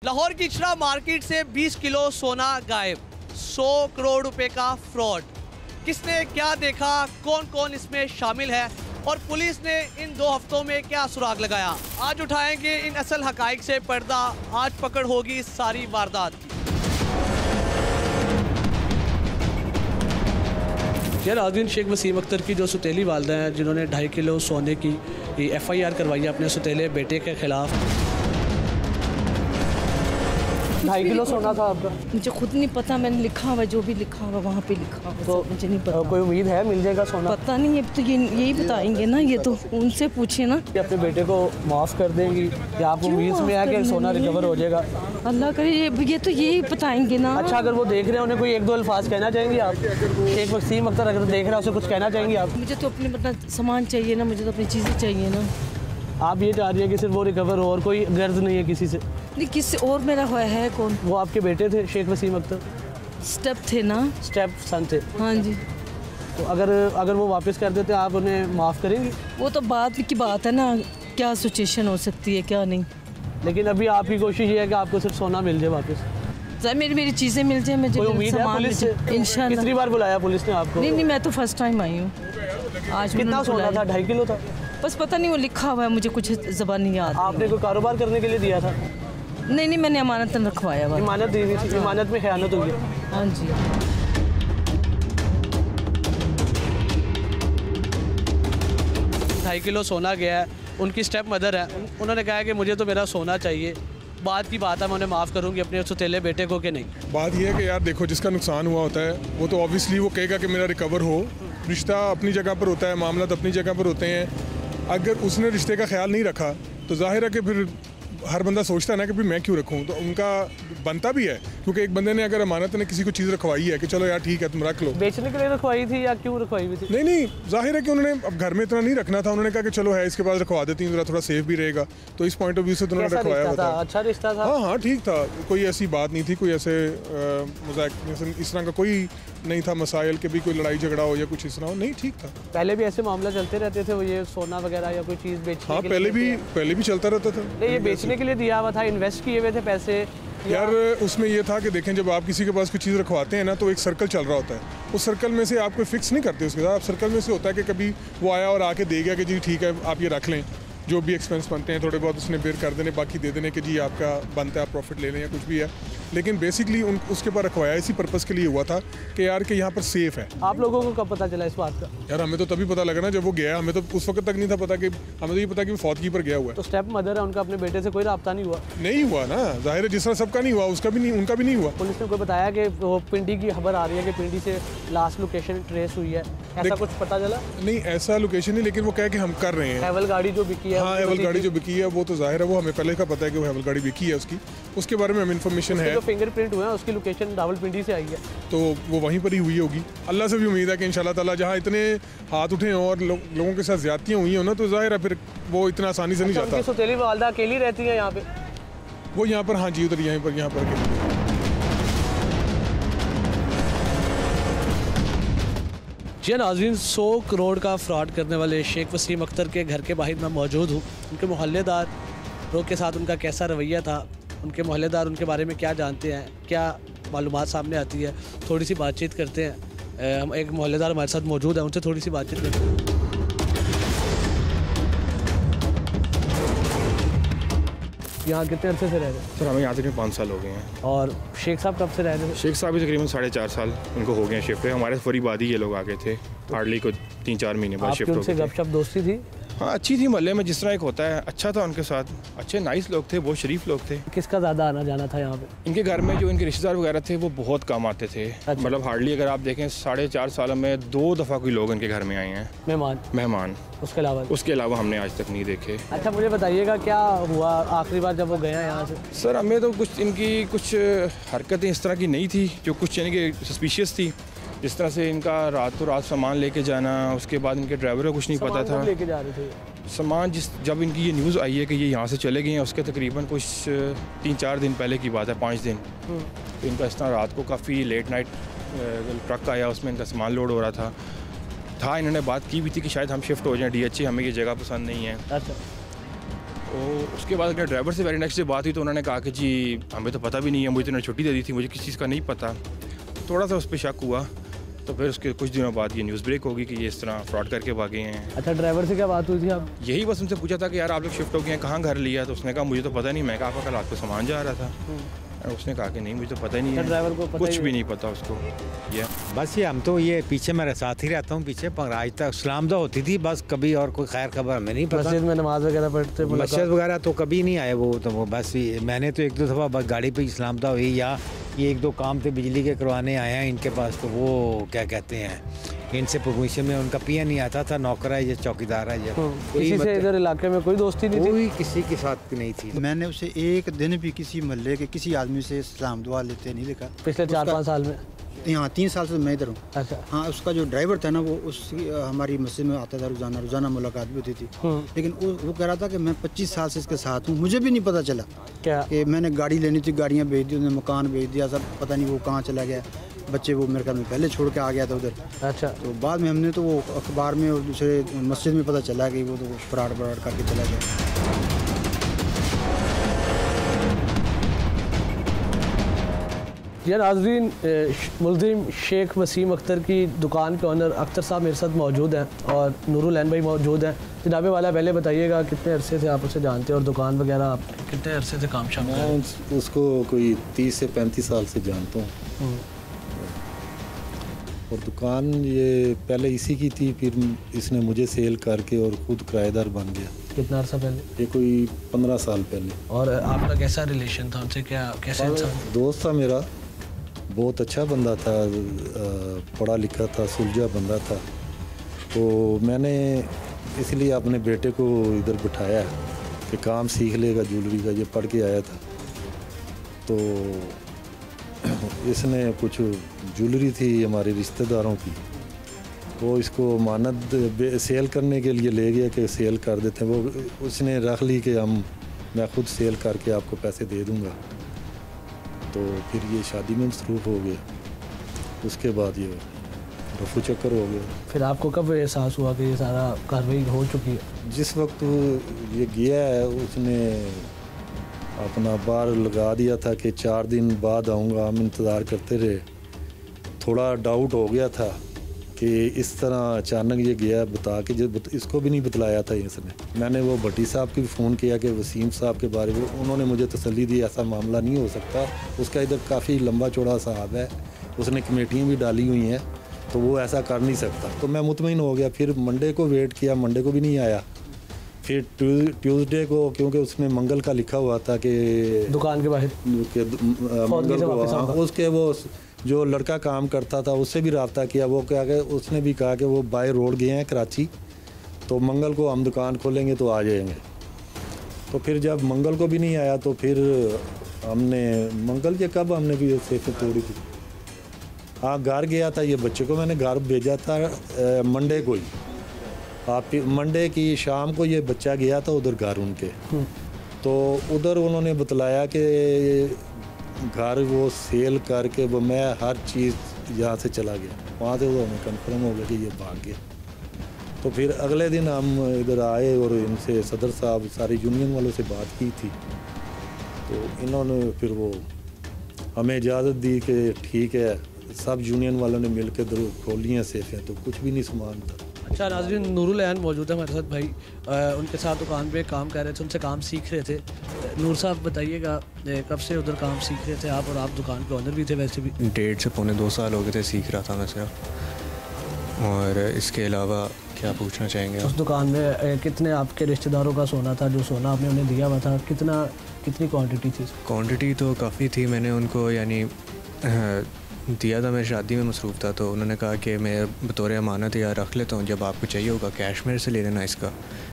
लाहौर की इचरा मार्केट से 20 किलो सोना गायब, 100 करोड़ रुपए का फ्रॉड। किसने क्या देखा, कौन कौन इसमें शामिल है और पुलिस ने इन 2 हफ्तों में क्या सुराग लगाया, आज उठाएंगे इन असल हकाइक से पर्दा। आज पकड़ होगी सारी वारदात की। यार आज़मीन, शेख वसीम अख्तर की जो सौतेली वालदा हैं जिन्होंने 2.5 किलो सोने की FIR करवाई है अपने सौतेले बेटे के खिलाफ। 2.5 किलो सोना था आपका? मुझे खुद नहीं पता, मैंने लिखा हुआ जो भी लिखा हुआ वहाँ पे लिखा हुआ, तो मुझे नहीं पता। कोई उम्मीद है मिल जाएगा सोना? पता नहीं, अब तो यही बताएंगे ना, ये तो उनसे पूछे ना। कि अपने बेटे को माफ़ कर देंगी या आपको उम्मीद में है कि सोना रिकवर हो जाएगा? अल्लाह करे, ये तो यही बताएंगे ना। अच्छा, अगर वो देख रहे हैं उन्हें कोई 1-2 अल्फाज कहना चाहेंगी आप? शेख वसीम अख्तर अगर देख रहा है उसे कुछ कहना चाहेंगी आप? मुझे तो अपने मतलब सामान चाहिए ना, मुझे तो अपनी चीज़ें चाहिए ना। आप ये चाह रही है कि सिर्फ वो रिकवर हो और कोई गर्ज नहीं है किसी से? नहीं, किसी और मेरा है कौन? वो आपके बेटे थे शेख वसीम अख्तर? स्टेप थे ना, स्टेप सन थे। हाँ जी। तो अगर वो वापस कर देते आप उन्हें माफ़ करेंगी? वो तो बात की बात है ना, क्या सिचुएशन हो सकती है क्या नहीं। लेकिन अभी आपकी कोशिश ये है कि आपको सिर्फ सोना मिल जाए वापस। मेरी चीज़ें मिल जाए, मुझे कोई उम्मीद है पुलिस से? इंशाल्लाह। कितनी बार बुलाया पुलिस ने आपको? नहीं, मैं तो फर्स्ट टाइम आई हूँ आज। कितना सोना था? 2.5 किलो था? बस पता नहीं, वो लिखा हुआ है, मुझे कुछ ज़बान नहीं याद। आपने कोई कारोबार करने के लिए दिया था? नहीं, मैंने अमानत रखवाया हुआ। इमानत दी हुई थी? इमानत में खयानत हुई? हाँ जी। 2.5 किलो सोना गया है, उनकी स्टेप मदर है, उन्होंने कहा कि मुझे तो मेरा सोना चाहिए। बात की बात है, मैं उन्हें माफ़ करूंगी अपने सौतेले बेटे को कि नहीं? बात यह है कि यार देखो, जिसका नुकसान हुआ होता है वो तो ऑब्वियसली वो कहेगा कि मेरा रिकवर हो। रिश्ता अपनी जगह पर होता है, मामला अपनी जगह पर होते हैं। अगर उसने रिश्ते का ख्याल नहीं रखा तो जाहिर है कि फिर हर बंदा सोचता है ना कि भाई मैं क्यों रखूं, तो उनका बनता भी है। क्योंकि एक बंदे ने अगर अमानत ने किसी को चीज़ रखवाई है कि चलो यार ठीक है तुम रख लो। बेचने के लिए रखवाई थी या क्यों रखवाई हुई थी? नहीं, जाहिर है कि उन्होंने अब घर में इतना नहीं रखना था, उन्होंने कहा कि चलो है इसके पास रखवा देती हूँ, थोड़ा सेफ भी रहेगा। तो इस पॉइंट ऑफ व्यू से तो उन्होंने रखवाया हुआ था। अच्छा रिश्ता था? हाँ, ठीक था, कोई ऐसी बात नहीं थी, कोई ऐसे मजाक इस तरह का कोई नहीं था मसाइल के भी कोई लड़ाई झगड़ा हो या कुछ इस तरह हो, नहीं, ठीक था। पहले भी ऐसे मामला चलते रहते थे, वो ये सोना वगैरह या कोई चीज़ बेचने? हाँ, पहले भी चलता रहता था। नहीं, ये बेचने के लिए दिया हुआ था, इन्वेस्ट किए हुए थे पैसे यार? उसमें ये था कि देखें, जब आप किसी के पास कोई चीज़ रखवाते हैं ना तो एक सर्कल चल रहा होता है। उस सर्कल में से आप कोई फिक्स नहीं करते उसके साथ। आप सर्कल में से होता है कि कभी वो आया और आके दे गया कि जी ठीक है आप ये रख लें, जो भी एक्सपेंस बनते हैं थोड़े बहुत उसने बेयर कर देने, बाकी दे देने कि जी आपका बनता है, आप प्रॉफिट ले लें या कुछ भी है। लेकिन बेसिकली उसके पास रखवाया इसी पर्पस के लिए हुआ था कि यार कि यहाँ पर सेफ है। आप लोगों को कब पता चला इस बात का? यार हमें तो तभी पता लगा ना जब वो गया, हमें तो उस वक्त तक नहीं था पता कि, हमें तो ये पता कि वो फौतगी पर गया हुआ है। तो स्टेप मदर है, उनका अपने बेटे से कोई रब्ता नहीं हुआ? नहीं हुआ ना, जाहिर है जिस तरह सबका नहीं हुआ उसका भी नहीं, उनका भी नहीं हुआ। पुलिस ने कोई बताया कि वो पिंडी की खबर आ रही है कि पिंडी से लास्ट लोकेशन ट्रेस हुई है, ऐसा कुछ पता चला? नहीं, ऐसा लोकेशन नहीं, लेकिन वो कह के हम कर रहे हैं। हैवल गाड़ी जो बिकी है? हाँ, हैवल गाड़ी जो बिकी है वो तो जाहिर है वो हमें पहले का पता है कि वो हैवल गाड़ी बिकी है, उसके बारे में हमें इन्फॉर्मेशन है। जो फिंगरप्रिंट हुए हैं उसकी लोकेशन रावलपिंडी से आई है, तो वो वहीं पर ही हुई होगी। अल्लाह से भी उम्मीद है कि इंशाल्लाह ताला जहाँ इतने हाथ उठे हों और लोगों के साथ ज्यादतियाँ हुई हो ना, तो जाहिर है फिर वो इतना आसानी से नहीं जाता। सौतेली वालदा अकेली रहती है यहाँ पे? वो यहाँ पर, हाँ जी, उधर यहाँ पर जी नाज़रीन, 100 करोड़ का फ्रॉड करने वाले शेख वसीम अख्तर के घर के बाहर मैं मौजूद हूँ। उनके मोहल्लेदार लोग के साथ उनका कैसा रवैया था, उनके मोहल्लेदार उनके बारे में क्या जानते हैं, क्या मालूमात सामने आती है, थोड़ी सी बातचीत करते हैं। हम एक मोहल्लेदार हमारे साथ मौजूद है, उनसे थोड़ी सी बातचीत करते हैं। यहाँ कितने अरसे से रह रहे हैं? सर हमें यहाँ तकरीबन 5 साल हो गए हैं। और शेख साहब कब से रह रहे थे? शेख साहब भी तकरीबन 4.5 साल उनको हो गए हैं शिफ्ट है। हमारे फरीबादी ये लोग आ गए थे, हार्डली को 3-4 महीने बाद शिफ्ट हो गए। गपशप दोस्ती थी? हाँ, अच्छी थी, मोहल्ले में जिस तरह एक होता है अच्छा था उनके साथ, अच्छे नाइस लोग थे, बहुत शरीफ लोग थे। किसका ज़्यादा आना जाना था यहाँ पे? इनके घर में जो इनके रिश्तेदार वगैरह थे वो बहुत कम आते थे। अच्छा। मतलब हार्डली अगर आप देखें 4.5 साल में 2 दफ़ा कोई लोग इनके घर में आए हैं मेहमान। उसके अलावा हमने आज तक नहीं देखे। अच्छा, मुझे बताइएगा क्या हुआ आखिरी बार जब वो गया यहाँ से? सर हमें तो इनकी कुछ हरकतें इस तरह की नहीं थी जो कुछ यानी कि सस्पिशियस थी। जिस तरह से इनका रातों रात सामान लेके जाना, उसके बाद इनके ड्राइवर को कुछ नहीं पता था लेके जा रहे थे सामान। जब इनकी ये न्यूज़ आई है कि ये यहाँ से चले गए हैं, उसके तकरीबन कुछ 3-4 दिन पहले की बात है, 5 दिन। तो इनका इस तरह रात को काफ़ी लेट नाइट ट्रक आया, उसमें इनका सामान लोड हो रहा था। इन्होंने बात की भी थी कि शायद हम शिफ्ट हो जाएं DHA, हमें ये जगह पसंद नहीं है। अच्छा। तो उसके बाद अगर ड्राइवर से वेरी नेक्स्ट डे बात हुई तो उन्होंने कहा कि जी हमें तो पता भी नहीं है, मुझे तो उन्होंने छुट्टी दे दी थी, मुझे किसी चीज़ का नहीं पता। थोड़ा सा उस पर शक हुआ, तो फिर उसके कुछ दिनों बाद ये न्यूज़ ब्रेक होगी कि ये इस तरह फ्रॉड करके भागे हैं। अच्छा, ड्राइवर से क्या बात हुई थी आप? यही बस उनसे पूछा था कि यार आप लोग शिफ्ट हो गए हैं, कहाँ घर लिया? तो उसने कहा मुझे तो पता नहीं, मैं कहा आपका कल रात को सामान जा रहा था। और उसने कहा कि नहीं मुझे तो पता ही नहीं है, ड्राइवर को पता कुछ ही भी नहीं पता उसको। ये बस ये हम तो ये पीछे मेरे साथ ही रहता हूँ पीछे, पर आज तक सलामदा होती थी बस, कभी और कोई खैर खबर हमें नहीं पता। मस्जिद में नमाज वगैरह पढ़ते? मस्जिद वगैरह तो कभी नहीं आए वो, तो वो बस मैंने तो 1-2 दफ़ा बस गाड़ी पे सलामदा हुई, या ये 1-2 काम थे बिजली के करवाने आए हैं इनके पास, तो वो क्या कहते हैं इनसे परमिशन में उनका पिया नहीं आता था, नौकर है ये, चौकीदार है ये। किसी से इधर इलाके में कोई दोस्ती नहीं थी? कोई किसी के साथ नहीं थी। मैंने उसे एक दिन भी किसी महल्ले के किसी आदमी से सलाम दुआ लेते नहीं देखा पिछले 4-5 साल में? यहाँ 3 साल से मैं इधर हूँ। अच्छा। हाँ, उसका जो ड्राइवर था ना वो हमारी मस्जिद में आता था, रोज़ाना मुलाकात भी होती थी। लेकिन वो कह रहा था कि मैं 25 साल से इसके साथ हूँ, मुझे भी नहीं पता चला क्या कि मैंने गाड़ी लेनी थी, गाड़ियाँ बेच दी, उन्होंने मकान बेच दिया, सब पता नहीं वो कहाँ चला गया। बच्चे वो मेरे ख्याल में पहले छोड़ के आ गया था उधर। अच्छा। तो बाद में हमने तो वो अखबार में और दूसरे मस्जिद में पता चला कि वो तो फ्रॉड करके चला गया। यार नाज़रीन, मुल्ज़िम शेख वसीम अख्तर की दुकान के ऑनर अख्तर साहब मेरे साथ मौजूद हैं और नूरुल ऐन भाई मौजूद हैं। जनाबे वाला पहले बताइएगा कितने अरसे से आप उसे जानते हैं और दुकान वगैरह आप कितने अरसे से काम शाम कर रहे हैं? मैं उसको कोई 30 से 35 साल से जानता हूँ। और दुकान ये पहले इसी की थी, फिर इसने मुझे सेल करके और ख़ुद किराएदार बन गया। कितना अर्सा पहले? ये कोई 15 साल पहले। और आपका कैसा रिलेशन था उनसे? क्या कैसे इंसान? दोस्त था मेरा, बहुत अच्छा बंदा था, पढ़ा लिखा था, सुलझा बंदा था। तो मैंने इसलिए अपने बेटे को इधर बिठाया कि काम सीख लेगा ज्वेलरी का, ये पढ़ के आया था। तो इसने कुछ ज्वेलरी थी हमारे रिश्तेदारों की, वो इसको मानद सेल करने के लिए ले गया कि सेल कर देते हैं। वो उसने रख ली कि मैं ख़ुद सेल करके आपको पैसे दे दूँगा। तो फिर ये शादी में मसरूफ़ हो गया, उसके बाद ये रफू चक्कर हो गया। फिर आपको कब एहसास हुआ कि ये सारा कार्रवाई हो चुकी है? जिस वक्त ये गया है उसने अपना बार लगा दिया था कि 4 दिन बाद आऊँगा, हम इंतज़ार करते रहे। थोड़ा डाउट हो गया था कि इस तरह अचानक ये गया बता के, जब इसको भी नहीं बतलाया था इसने। मैंने वो भट्टी साहब की फ़ोन किया कि वसीम साहब के बारे में, उन्होंने मुझे तसल्ली दी ऐसा मामला नहीं हो सकता, उसका इधर काफ़ी लंबा चौड़ा साहब है, उसने कमेटियाँ भी डाली हुई हैं, तो वो ऐसा कर नहीं सकता। तो मैं मुतमईन हो गया। फिर मंडे को वेट किया, मंडे को भी नहीं आया। फिर ट्यूसडे को, क्योंकि उसमें मंगल का लिखा हुआ था कि दुकान के बाहर मंगल को, उसके वो जो लड़का काम करता था उससे भी रब्ता किया। वो क्या कि उसने भी कहा कि वो बाय रोड गए हैं कराची, तो मंगल को हम दुकान खोलेंगे तो आ जाएंगे। तो फिर जब मंगल को भी नहीं आया तो फिर हमने मंगल के कब हमने भी सेफें तोड़ी थी। हाँ, घर गया था ये बच्चे को मैंने घर भेजा था मंडे को ही। आप मंडे की शाम को ये बच्चा गया था उधर घर उनके, तो उधर उन्होंने बतलाया कि घर वो सेल करके वो मैं हर चीज़ यहाँ से चला गया। वहाँ से वो हमें कन्फर्म हो गया कि ये भाग गया। तो फिर अगले दिन हम इधर आए और इनसे सदर साहब सारी यूनियन वालों से बात की थी, तो इन्होंने फिर वो हमें इजाज़त दी कि ठीक है। सब यूनियन वालों ने मिल के खोली हैं सेफें, तो कुछ भी नहीं सामान था। अच्छा नाज़रीन, नूरुल ऐन मौजूद है हमारे साथ भाई, उनके साथ दुकान पे काम कर रहे थे, उनसे काम सीख रहे थे। नूर साहब बताइएगा कब से उधर काम सीख रहे थे आप, और आप दुकान पे ऑनर भी थे वैसे भी? 1.5 से पौने 2 साल हो गए थे सीख रहा था मैं सिर्फ। और इसके अलावा क्या पूछना चाहेंगे उस दुकान में कितने आपके रिश्तेदारों का सोना था? जो सोना आपने उन्हें दिया हुआ था कितनी क्वांटिटी थी? क्वांटिटी तो काफ़ी थी। मैंने उनको यानी दिया था, मैं शादी में मसरूफ़ था, तो उन्होंने कहा कि मैं बतौर अमानत या रख लेता हूँ, जब आपको चाहिए होगा कैश मेरे से ले लेना इसका।